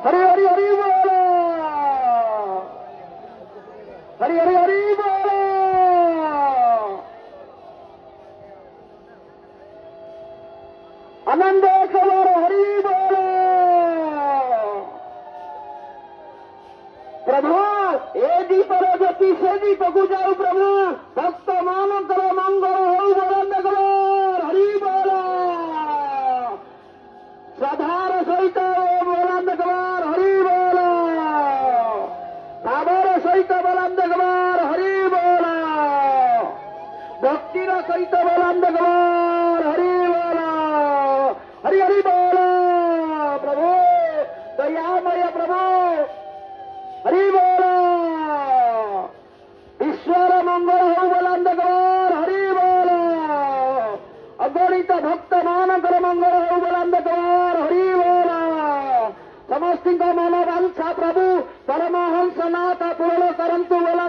हरि हरि हरि बोलो, हरि हरि हरि बोलो। आनंद सवार हरि बोलो। प्रभु ए दीपर ज्योति से दीपकु जाऊ प्रभु भक्त मानकर मंगल हो बोलंद करो हरि बोलो। श्रद्धार सहित बोलंद करो हरि बोलो। भावर सहित बोलंद करो हरि बोलो। भक्तिर सहित बोलंद करो हरि बोलो। हरि हरि बोलो। प्रभु दयामय प्रभु हरि बोलो। ईश्वर मंगल हो बोलंद करो हरि बोलो। अगणित भक्त मानकर मंगल हो बोलंद करो हरि बोलो। समस्त मन वांछा प्रभु परमहंस नाथ पूर्ण करंतु बोला